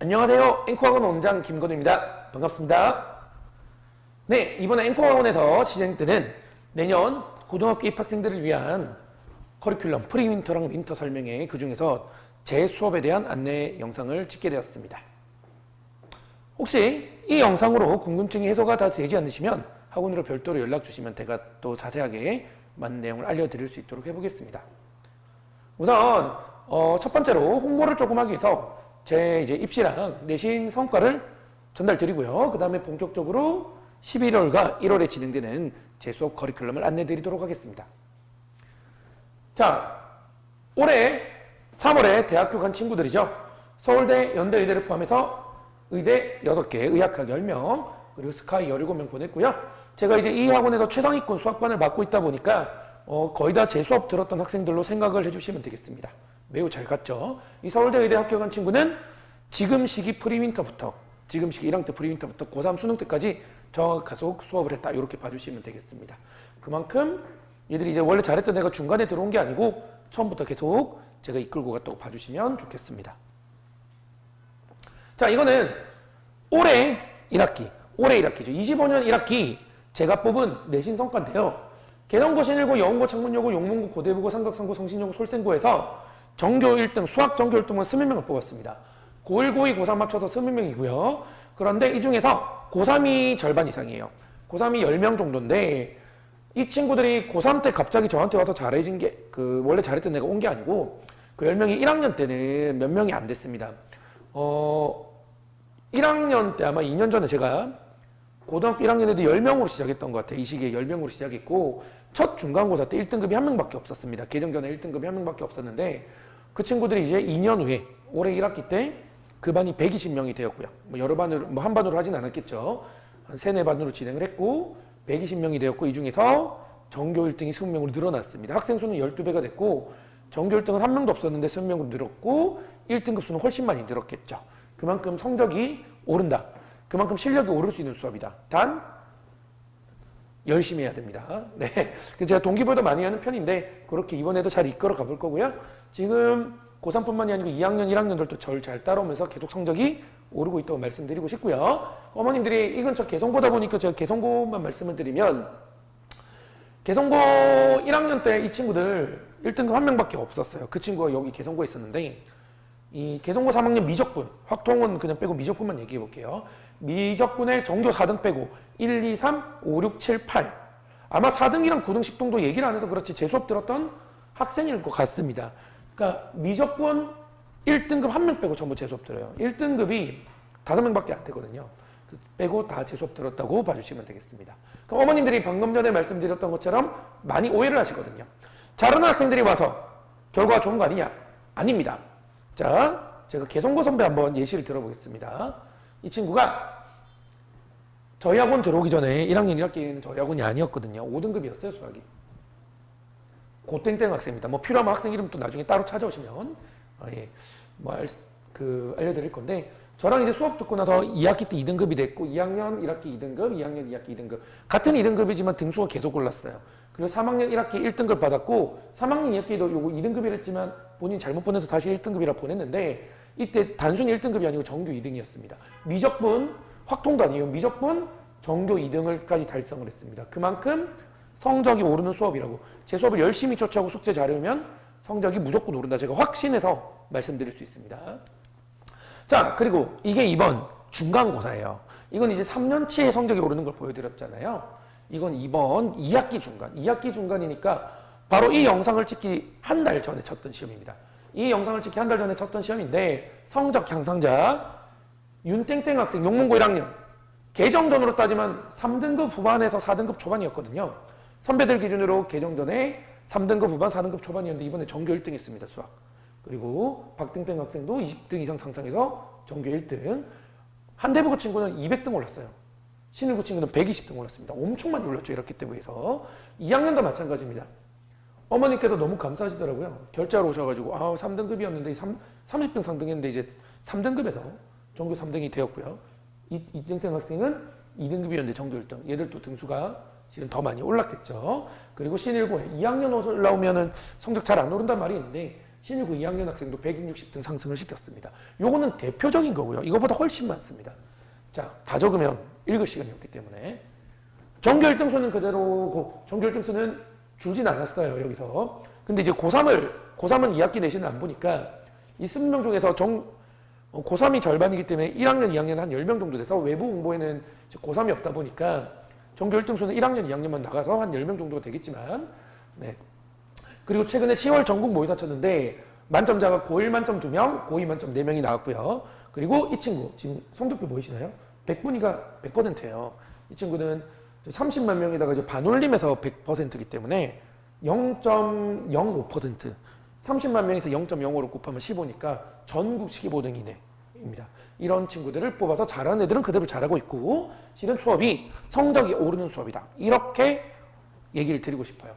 안녕하세요. 앵커학원 원장 김건우입니다. 반갑습니다. 네, 이번에 앵커학원에서 진행되는 내년 고등학교 입학생들을 위한 커리큘럼 프리윈터랑 윈터 설명회, 그 중에서 제 수업에 대한 안내 영상을 찍게 되었습니다. 혹시 이 영상으로 궁금증이 해소가 다 되지 않으시면 학원으로 별도로 연락 주시면 제가 또 자세하게 맞는 내용을 알려드릴 수 있도록 해보겠습니다. 우선 첫 번째로 홍보를 조금 하기 위해서 제 이제 입시랑 내신 성과를 전달 드리고요. 그 다음에 본격적으로 11월과 1월에 진행되는 제 수업 커리큘럼을 안내 드리도록 하겠습니다. 자, 올해 3월에 대학교 간 친구들이죠. 서울대, 연대, 의대를 포함해서 의대 6개, 의학학 10명, 그리고 스카이 17명 보냈고요. 제가 이제 이 학원에서 최상위권 수학반을 맡고 있다 보니까 거의 다 제 수업 들었던 학생들로 생각을 해주시면 되겠습니다. 매우 잘 갔죠. 이 서울대 의대 학교 간 친구는 지금 시기 프리윈터부터, 지금 시기 1학년 때 프리윈터부터 고3 수능 때까지 저 계속 수업을 했다. 이렇게 봐주시면 되겠습니다. 그만큼 얘들이 이제 원래 잘했던 애가 중간에 들어온 게 아니고 처음부터 계속 제가 이끌고 갔다고 봐주시면 좋겠습니다. 자, 이거는 올해 1학기죠. 25년 1학기 제가 뽑은 내신 성과인데요. 개성고, 신일고, 여운고, 창문여고, 용문고, 고대부고, 삼각성고, 성신여고, 솔생고에서 전교 1등, 수학 전교 1등은 20명을 뽑았습니다. 고1, 고2, 고3 합쳐서 20명이고요. 그런데 이 중에서 고3이 절반 이상이에요. 고3이 10명 정도인데 이 친구들이 고3 때 갑자기 저한테 와서 잘해진 게 원래 잘했던 애가 온 게 아니고 그 10명이 1학년 때는 몇 명이 안 됐습니다. 1학년 때 아마 2년 전에 제가 고등학교 1학년에도 10명으로 시작했던 것 같아요. 이 시기에 10명으로 시작했고 첫 중간고사 때 1등급이 한 명밖에 없었습니다. 개정전에 1등급이 한 명밖에 없었는데 그 친구들이 이제 2년 후에 올해 1학기 때 그 반이 120명이 되었고요. 뭐 여러 반으로, 뭐 한 반으로 하진 않았겠죠. 한 3, 4반으로 진행을 했고 120명이 되었고 이 중에서 전교 1등이 20명으로 늘어났습니다. 학생 수는 12배가 됐고 전교 1등은 한 명도 없었는데 20명으로 늘었고 1등급 수는 훨씬 많이 늘었겠죠. 그만큼 성적이 오른다. 그만큼 실력이 오를 수 있는 수업이다. 단 열심히 해야 됩니다. 네, 제가 동기보다 많이 하는 편인데 그렇게 이번에도 잘 이끌어 가볼 거고요. 지금 고3뿐만이 아니고 2학년, 1학년들도 저를 잘 따라오면서 계속 성적이 오르고 있다고 말씀드리고 싶고요. 어머님들이 이 근처 개성고다 보니까 제가 개성고만 말씀을 드리면 개성고 1학년 때 이 친구들 1등급 한 명밖에 없었어요. 그 친구가 여기 개성고에 있었는데 이 개성고 3학년 미적분, 확통은 그냥 빼고 미적분만 얘기해 볼게요. 미적분의 전교 4등 빼고 1, 2, 3, 5, 6, 7, 8 아마 4등이랑 9등, 10등도 얘기를 안 해서 그렇지 제 수업 들었던 학생일 것 같습니다. 그러니까 미적분 1등급 한 명 빼고 전부 제 수업 들어요. 1등급이 5명밖에 안 되거든요. 빼고 다 제 수업 들었다고 봐주시면 되겠습니다. 그럼 어머님들이 방금 전에 말씀드렸던 것처럼 많이 오해를 하시거든요. 잘하는 학생들이 와서 결과가 좋은 거 아니냐? 아닙니다. 자, 제가 개성고 선배 한번 예시를 들어보겠습니다. 이 친구가 저희 학원 들어오기 전에 1학년 1학기에는 저희 학원이 아니었거든요. 5등급이었어요, 수학이. 고땡땡 학생입니다. 뭐 필요하면 학생 이름 또 나중에 따로 찾아오시면 알려드릴 건데 저랑 이제 수업 듣고 나서 2학기 때 2등급이 됐고 2학년 1학기 2등급, 2학년 2학기 2등급 같은 2등급이지만 등수가 계속 올랐어요. 그리고 3학년 1학기 1등급 받았고 3학년 2학기도 요거 2등급이랬지만 본인이 잘못 보내서 다시 1등급이라 보냈는데 이때 단순히 1등급이 아니고 전교 2등이었습니다. 미적분, 확통도 아니에요. 미적분, 전교 2등을까지 달성을 했습니다. 그만큼 성적이 오르는 수업이라고. 제 수업을 열심히 쫓아오고 숙제 잘해오면 성적이 무조건 오른다. 제가 확신해서 말씀드릴 수 있습니다. 자, 그리고 이게 이번 중간고사예요. 이건 이제 3년치의 성적이 오르는 걸 보여드렸잖아요. 이건 이번 2학기 중간. 2학기 중간이니까 바로 이 영상을 찍기 한 달 전에 쳤던 시험입니다. 이 영상을 찍기 한 달 전에 쳤던 시험인데 성적 향상자 윤땡땡 학생 용문고 1학년 개정전으로 따지면 3등급 후반에서 4등급 초반이었거든요. 선배들 기준으로 개정전에 3등급 후반 4등급 초반이었는데 이번에 전교 1등 했습니다. 수학. 그리고 박땡땡 학생도 20등 이상 상상해서 전교 1등. 한대부고 친구는 200등 올랐어요. 신일고 친구는 120등 올랐습니다. 엄청 많이 올랐죠. 이렇기 때문에서 2학년도 마찬가지입니다. 어머니께서 너무 감사하시더라고요. 결제하러 오셔가지고 3등급이었는데 30등 상등했는데 이제 3등급에서 전교 3등이 되었고요. 이땡땡 학생은 2등급이었는데 전교 1등. 얘들도 등수가 지금 더 많이 올랐겠죠. 그리고 신일고에 2학년 올라오면은 성적 잘 안 오른단 말이 있는데 신입 2학년 학생도 160등 상승을 시켰습니다. 요거는 대표적인 거고요. 이거보다 훨씬 많습니다. 자, 다 적으면 읽을 시간이 없기 때문에. 전교 1등수는 그대로고, 전교 1등수는 줄진 않았어요, 여기서. 근데 이제 고3은 2학기 내신을 안 보니까 이 20명 중에서 고3이 절반이기 때문에 1학년, 2학년 한 10명 정도 돼서 외부 공부에는 고3이 없다 보니까 전교 1등수는 1학년, 2학년만 나가서 한 10명 정도가 되겠지만, 네. 그리고 최근에 10월 전국 모의사 쳤는데 만점자가 고1 만점 2명, 고2 만점 4명이 나왔고요. 그리고 이 친구, 지금 성적표 보이시나요? 100분위가 100%예요. 이 친구는 30만 명에다가 이제 반올림에서 100%이기 때문에 0.05%, 30만 명에서 0.05로 곱하면 15니까 전국 15등 이내입니다. 이런 친구들을 뽑아서 잘하는 애들은 그대로 잘하고 있고, 실은 수업이 성적이 오르는 수업이다. 이렇게 얘기를 드리고 싶어요.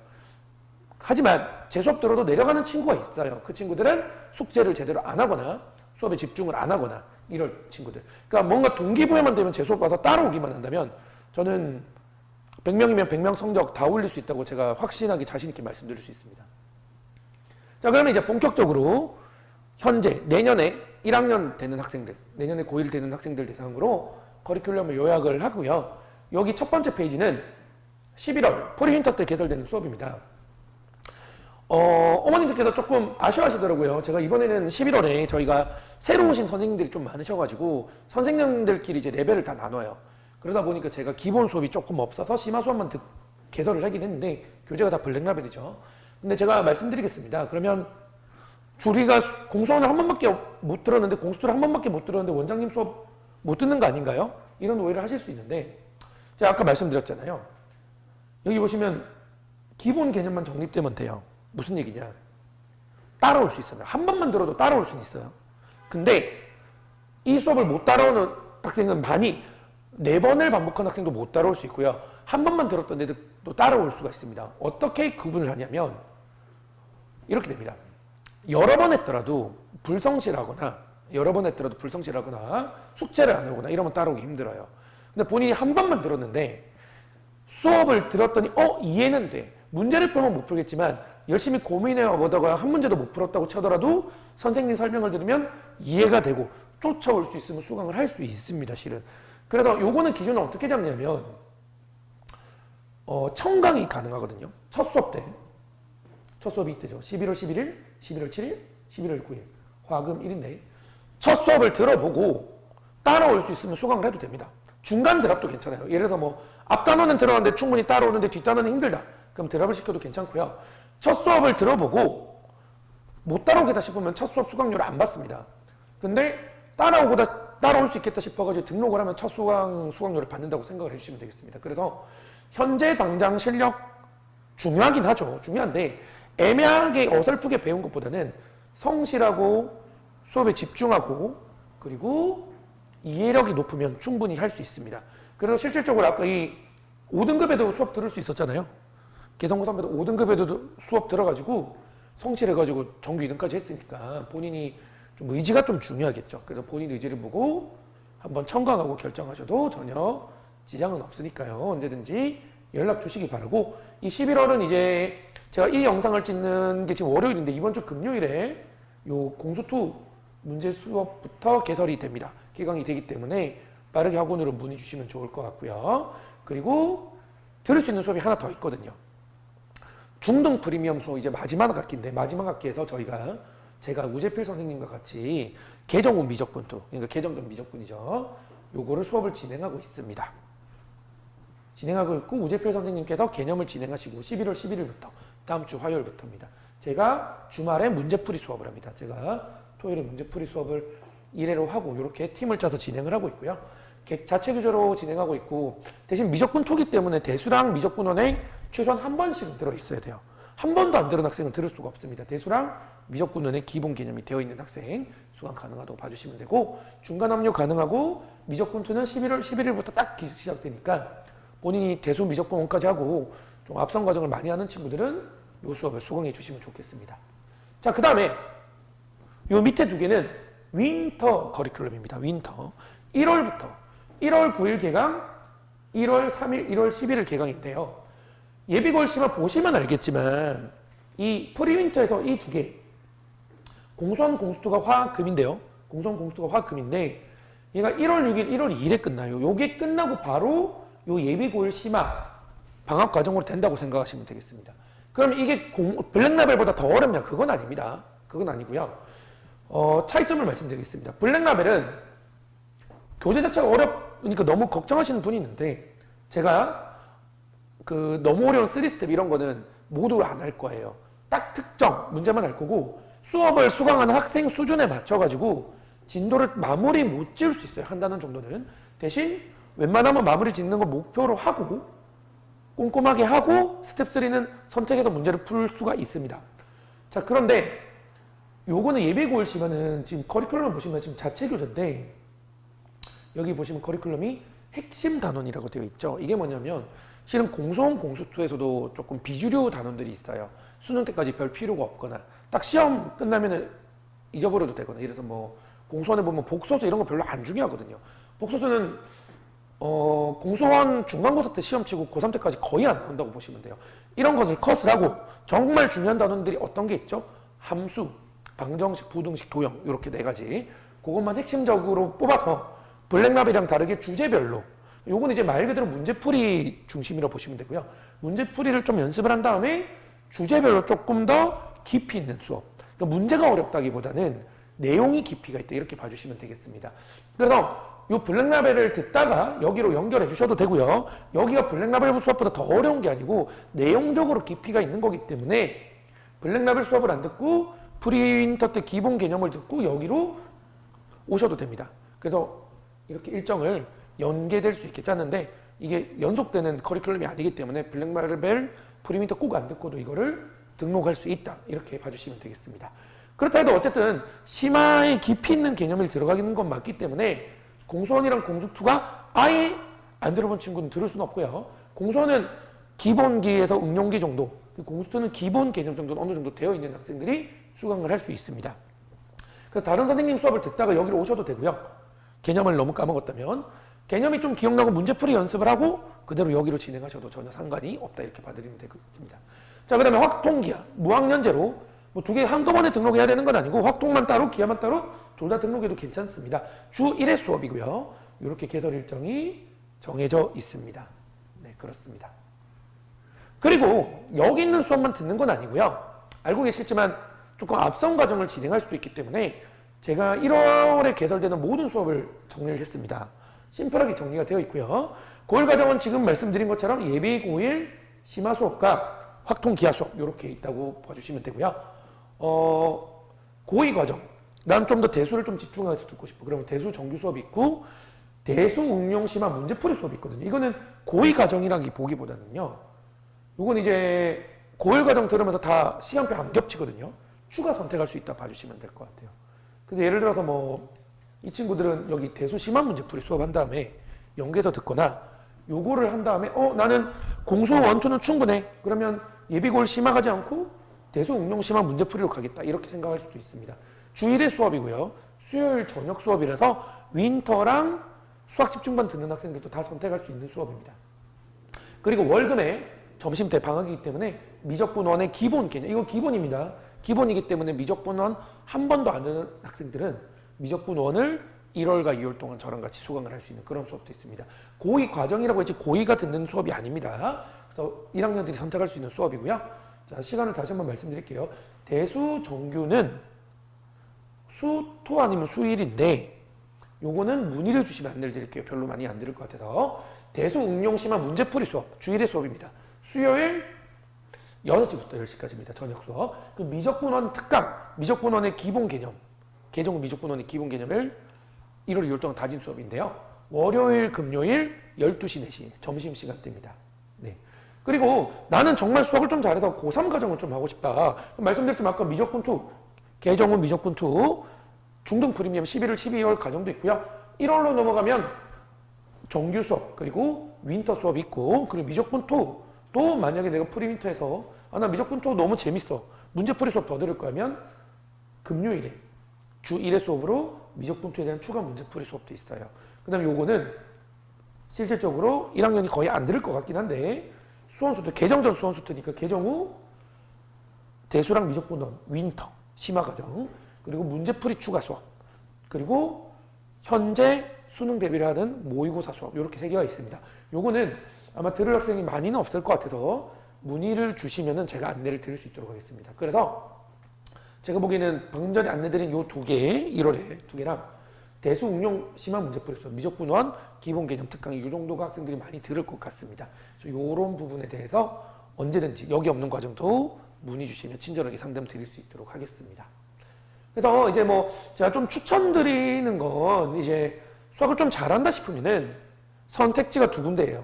하지만 제 수업 들어도 내려가는 친구가 있어요. 그 친구들은 숙제를 제대로 안 하거나 수업에 집중을 안 하거나 이럴 친구들. 그러니까 뭔가 동기부여만 되면 제 수업 와서 따라오기만 한다면 저는 100명이면 100명 성적 다 올릴 수 있다고 제가 확신하게 자신 있게 말씀드릴 수 있습니다. 자, 그러면 이제 본격적으로 현재 내년에 1학년 되는 학생들, 내년에 고1 되는 학생들 대상으로 커리큘럼을 요약을 하고요. 여기 첫 번째 페이지는 11월 프리윈터 때 개설되는 수업입니다. 어머님들께서 조금 아쉬워하시더라고요. 제가 이번에는 11월에 저희가 새로 오신 선생님들이 좀 많으셔가지고 선생님들끼리 이제 레벨을 다 나눠요. 그러다 보니까 제가 기본 수업이 조금 없어서 심화 수업만 개설을 하긴 했는데 교재가 다 블랙라벨이죠. 근데 제가 말씀드리겠습니다. 그러면 우리가 공수원을 한 번밖에 못 들었는데, 공수를 한 번밖에 못 들었는데 원장님 수업 못 듣는 거 아닌가요? 이런 오해를 하실 수 있는데, 제가 아까 말씀드렸잖아요. 여기 보시면 기본 개념만 정립되면 돼요. 무슨 얘기냐? 따라올 수 있어요. 한 번만 들어도 따라올 수는 있어요. 근데 이 수업을 못 따라오는 학생은 많이 4번을 반복한 학생도 못 따라올 수 있고요. 한 번만 들었던 애들도 따라올 수가 있습니다. 어떻게 구분을 하냐면 이렇게 됩니다. 여러 번 했더라도 불성실하거나 숙제를 안 하거나 이러면 따라오기 힘들어요. 근데 본인이 한 번만 들었는데 수업을 들었더니 이해는 돼. 문제를 풀면 못 풀겠지만 열심히 고민해 보다가 한 문제도 못 풀었다고 쳐더라도 선생님 설명을 들으면 이해가 되고 쫓아올 수 있으면 수강을 할 수 있습니다, 실은. 그래서 요거는 기준을 어떻게 잡냐면 청강이 가능하거든요. 첫 수업 때. 첫 수업이 이때죠. 11월 11일, 11월 7일, 11월 9일. 화금 1인데 첫 수업을 들어보고 따라올 수 있으면 수강을 해도 됩니다. 중간 드랍도 괜찮아요. 예를 들어서 뭐 앞단원은 들어왔는데 충분히 따라오는데 뒷단원은 힘들다. 그럼 드랍을 시켜도 괜찮고요. 첫 수업을 들어보고 못 따라오겠다 싶으면 첫 수업 수강료를 안 받습니다. 근데 따라올 수 있겠다 싶어가지고 등록을 하면 첫 수강료를 받는다고 생각을 해주시면 되겠습니다. 그래서 현재 당장 실력 중요하긴 하죠. 중요한데 애매하게 어설프게 배운 것보다는 성실하고 수업에 집중하고 그리고 이해력이 높으면 충분히 할 수 있습니다. 그래서 실질적으로 아까 이 5등급에도 수업 들을 수 있었잖아요. 개성고 선배도 5등급에도 수업 들어가지고 성실해가지고 정규 2등까지 했으니까 본인이 좀 의지가 좀 중요하겠죠. 그래서 본인 의지를 보고 한번 청강하고 결정하셔도 전혀 지장은 없으니까요. 언제든지 연락 주시기 바라고, 이 11월은 이제 제가 이 영상을 찍는 게 지금 월요일인데 이번 주 금요일에 요 공수2 문제 수업부터 개설이 됩니다. 개강이 되기 때문에 빠르게 학원으로 문의 주시면 좋을 것 같고요. 그리고 들을 수 있는 수업이 하나 더 있거든요. 중등 프리미엄 수업 이제 마지막 학기인데 마지막 학기에서 제가 우재필 선생님과 같이 개정훈 미적분투, 그러니까 개정전 미적분이죠. 요거를 수업을 진행하고 있습니다. 진행하고 있고 우재필 선생님께서 개념을 진행하시고 11월 11일부터 다음 주 화요일부터입니다. 제가 주말에 문제풀이 수업을 합니다. 제가 토요일에 문제풀이 수업을 1회로 하고 이렇게 팀을 짜서 진행을 하고 있고요. 자체 교재로 진행하고 있고, 대신 미적분토기 때문에 대수랑 미적분원에 최소한 한 번씩은 들어있어야 돼요. 한 번도 안 들은 학생은 들을 수가 없습니다. 대수랑 미적분원에 기본 개념이 되어 있는 학생 수강 가능하다고 봐주시면 되고, 중간 합류 가능하고 미적분투는 11월 11일부터 딱 시작되니까 본인이 대수 미적분원까지 하고 좀 앞선 과정을 많이 하는 친구들은 이 수업을 수강해 주시면 좋겠습니다. 자, 그 다음에 이 밑에 두 개는 윈터 커리큘럼입니다. 윈터. 1월부터 1월 9일 개강, 1월 3일, 1월 11일 개강인데요. 예비고시만 보시면 알겠지만 이 프리윈터에서 이 두 개, 공수원 공수투가 화금인데요. 공수원 공수투가 화금인데 얘가 1월 6일, 1월 2일에 끝나요. 요게 끝나고 바로 요 예비고일 심화 방학 과정으로 된다고 생각하시면 되겠습니다. 그럼 이게 블랙라벨보다 더 어렵냐? 그건 아닙니다. 그건 아니고요. 차이점을 말씀드리겠습니다. 블랙라벨은 교재 자체가 어렵으니까 너무 걱정하시는 분이 있는데 제가 그 너무 어려운 3스텝 이런 거는 모두 안 할 거예요. 딱 특정 문제만 할 거고 수업을 수강하는 학생 수준에 맞춰가지고 진도를 마무리 못 지을 수 있어요. 한 단원 정도는. 대신 웬만하면 마무리 짓는 거 목표로 하고 꼼꼼하게 하고 스텝 3는 선택해서 문제를 풀 수가 있습니다. 자, 그런데 요거는 예비고일 시간은 지금 커리큘럼을 보시면 지금 자체 교재인데 여기 보시면 커리큘럼이 핵심 단원이라고 되어 있죠. 이게 뭐냐면 실은 공수원 공수투에서도 조금 비주류 단원들이 있어요. 수능 때까지 별 필요가 없거나 딱 시험 끝나면은 잊어버려도 되거나 이래서 뭐 공수원에 보면 복소수 이런 거 별로 안 중요하거든요. 복소수는 공수원 중간고사 때 시험 치고 고3 때까지 거의 안 나온다고 보시면 돼요. 이런 것을 컷을 하고 정말 중요한 단원들이 어떤 게 있죠? 함수, 방정식, 부등식, 도형 이렇게 네 가지 그것만 핵심적으로 뽑아서 블랙라벨이랑 다르게 주제별로 요건 이제 말 그대로 문제풀이 중심이라고 보시면 되고요. 문제풀이를 좀 연습을 한 다음에 주제별로 조금 더 깊이 있는 수업. 그러니까 문제가 어렵다기보다는 내용이 깊이가 있다 이렇게 봐주시면 되겠습니다. 그래서 이 블랙라벨을 듣다가 여기로 연결해 주셔도 되고요. 여기가 블랙라벨 수업보다 더 어려운 게 아니고 내용적으로 깊이가 있는 거기 때문에 블랙라벨 수업을 안 듣고 프리윈터 때 기본 개념을 듣고 여기로 오셔도 됩니다. 그래서 이렇게 일정을 연계될 수 있게 짰는데 이게 연속되는 커리큘럼이 아니기 때문에 블랙라벨 프리윈터 꼭 안 듣고도 이거를 등록할 수 있다 이렇게 봐주시면 되겠습니다. 그렇다 해도 어쨌든 심화에 깊이 있는 개념이 들어가는 건 맞기 때문에 공수원이랑 공수투가 아예 안 들어본 친구는 들을 수는 없고요. 공수원은 기본기에서 응용기 정도, 공수투는 기본 개념 정도는 어느 정도 되어 있는 학생들이 수강을 할 수 있습니다. 그래서 다른 선생님 수업을 듣다가 여기로 오셔도 되고요. 개념을 너무 까먹었다면 개념이 좀 기억나고 문제풀이 연습을 하고 그대로 여기로 진행하셔도 전혀 상관이 없다 이렇게 봐드리면 되겠습니다. 자, 그 다음에 확통기하, 무학년제로 뭐 두 개 한꺼번에 등록해야 되는 건 아니고 확통만 따로 기하만 따로 둘 다 등록해도 괜찮습니다. 주 1회 수업이고요. 이렇게 개설 일정이 정해져 있습니다. 네, 그렇습니다. 그리고 여기 있는 수업만 듣는 건 아니고요. 알고 계시겠지만 조금 앞선 과정을 진행할 수도 있기 때문에 제가 1월에 개설되는 모든 수업을 정리를 했습니다. 심플하게 정리가 되어 있고요. 고1 과정은 지금 말씀드린 것처럼 예비 고1 심화 수업과 확통 기하 수업 이렇게 있다고 봐주시면 되고요. 고2 과정 난 좀 더 대수를 좀 집중해서 듣고 싶어. 그러면 대수 정규 수업이 있고 대수 응용 심화 문제풀이 수업이 있거든요. 이거는 고2 과정이라기 보기보다는요. 이건 이제 고1 과정 들으면서 다 시간표 안 겹치거든요. 추가 선택할 수 있다 봐주시면 될 것 같아요. 근데 예를 들어서 뭐 이 친구들은 여기 대수 심화 문제풀이 수업 한 다음에 연계해서 듣거나 요거를 한 다음에 나는 공수 원투는 충분해. 그러면 예비고일 심화 가지 않고 대수 응용 심화 문제풀이로 가겠다. 이렇게 생각할 수도 있습니다. 주 1회 수업이고요. 수요일 저녁 수업이라서 윈터랑 수학 집중반 듣는 학생들도 다 선택할 수 있는 수업입니다. 그리고 월금에 점심 때 방학이기 때문에 미적분원의 기본 개념, 이건 기본입니다. 기본이기 때문에 미적분원 한 번도 안 듣는 학생들은 미적분원을 1월과 2월 동안 저랑 같이 수강을 할 수 있는 그런 수업도 있습니다. 고2 과정이라고 했지 고2가 듣는 수업이 아닙니다. 그래서 1학년들이 선택할 수 있는 수업이고요. 자, 시간을 다시 한번 말씀드릴게요. 대수 정규는 수토 아니면 수일인데 요거는 문의를 주시면 안내를 드릴게요. 별로 많이 안 들을 것 같아서. 대수 응용 심화 문제풀이 수업, 주 1회 수업입니다. 수요일 6시부터 10시까지입니다. 저녁 수업. 그 미적분원 특강, 미적분원의 기본 개념, 개정 미적분원의 기본 개념을 1월, 2월 동안 다진 수업인데요. 월요일, 금요일 12시, 4시 점심시간대입니다. 네. 그리고 나는 정말 수학을 좀 잘해서 고3 과정을 좀 하고 싶다. 말씀드렸지만 아까 미적분2, 개정은 미적분2, 중등 프리미엄 11월, 12월 과정도 있고요. 1월로 넘어가면 정규 수업, 그리고 윈터 수업이 있고, 그리고 미적분2, 또 만약에 내가 프리윈터에서 나 미적분2 너무 재밌어. 문제풀이 수업 더 들을 거면 금요일에 주 1회 수업으로 미적분투에 대한 추가 문제풀이 수업도 있어요. 그 다음에 요거는 실질적으로 1학년이 거의 안 들을 것 같긴 한데 수원수트, 개정 전 수원수트니까 개정 후 대수랑 미적분원, 윈터, 심화 과정 그리고 문제풀이 추가 수업, 그리고 현재 수능 대비를 하는 모의고사 수업, 이렇게 3개가 있습니다. 요거는 아마 들을 학생이 많이는 없을 것 같아서 문의를 주시면은 제가 안내를 드릴 수 있도록 하겠습니다. 그래서 제가 보기에는 방금 전에 안내드린 요 2개, 1월에 2개랑 대수 응용 심화 문제풀이 수업, 미적분원, 기본 개념 특강, 이 정도가 학생들이 많이 들을 것 같습니다. 요런 부분에 대해서 언제든지 여기 없는 과정도 문의 주시면 친절하게 상담 드릴 수 있도록 하겠습니다. 그래서 이제 뭐 제가 좀 추천드리는 건 이제 수학을 좀 잘한다 싶으면은 선택지가 2군데예요.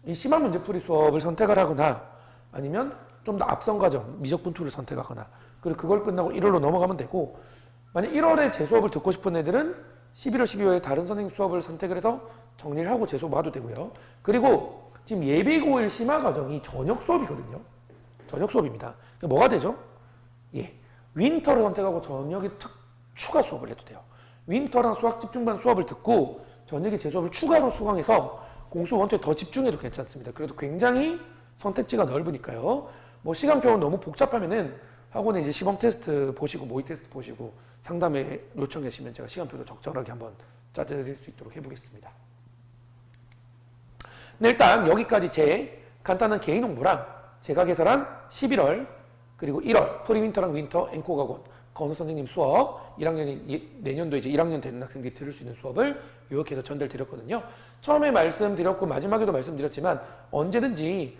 이 심화 문제풀이 수업을 선택을 하거나 아니면 좀 더 앞선 과정 미적분2를 선택하거나, 그리고 그걸 끝나고 1월로 넘어가면 되고, 만약 1월에 제 수업을 듣고 싶은 애들은 11월, 12월에 다른 선생님 수업을 선택을 해서 정리를 하고 제 수업 와도 되고요. 그리고 지금 예비고1 심화 과정이 저녁 수업이거든요. 저녁 수업입니다. 그러니까 뭐가 되죠? 예, 윈터를 선택하고 저녁에 추가 수업을 해도 돼요. 윈터랑 수학 집중반 수업을 듣고 저녁에 제 수업을 추가로 수강해서 공수 원투에 더 집중해도 괜찮습니다. 그래도 굉장히 선택지가 넓으니까요. 뭐 시간표가 너무 복잡하면은 학원에 이제 시범 테스트 보시고 모의 테스트 보시고 상담에 요청해 주시면 제가 시간표도 적절하게 한번 짜드릴 수 있도록 해보겠습니다. 네, 일단 여기까지 제 간단한 개인 홍보랑 제가 개설한 11월 그리고 1월 프리윈터랑 윈터 앵콜 학원 건우 선생님 수업 1학년이 내년도에 이제 1학년 되는 학생들이 들을 수 있는 수업을 이렇게 해서 전달 드렸거든요. 처음에 말씀드렸고 마지막에도 말씀드렸지만 언제든지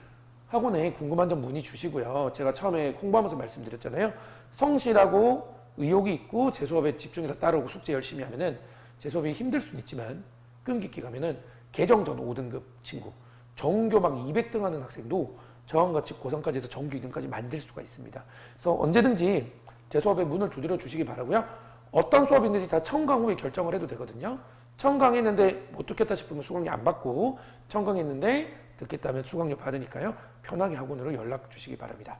학원에 궁금한 점 문의 주시고요. 제가 처음에 홍보하면서 말씀드렸잖아요. 성실하고 의욕이 있고 제 수업에 집중해서 따라오고 숙제 열심히 하면은 제 수업이 힘들 수는 있지만 끈기 있게 가면은 개정전 5등급 친구, 정교 막 200등 하는 학생도 저랑 같이 고3까지 해서 정교 2등까지 만들 수가 있습니다. 그래서 언제든지 제 수업에 문을 두드려 주시기 바라고요. 어떤 수업이 있는지 다 청강 후에 결정을 해도 되거든요. 청강했는데 못 듣겠다 싶으면 수강료 안 받고, 청강했는데 듣겠다면 수강료 받으니까요. 편하게 학원으로 연락 주시기 바랍니다.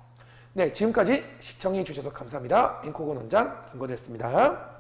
네, 지금까지 시청해 주셔서 감사합니다. 앵커건 원장 김건우였습니다.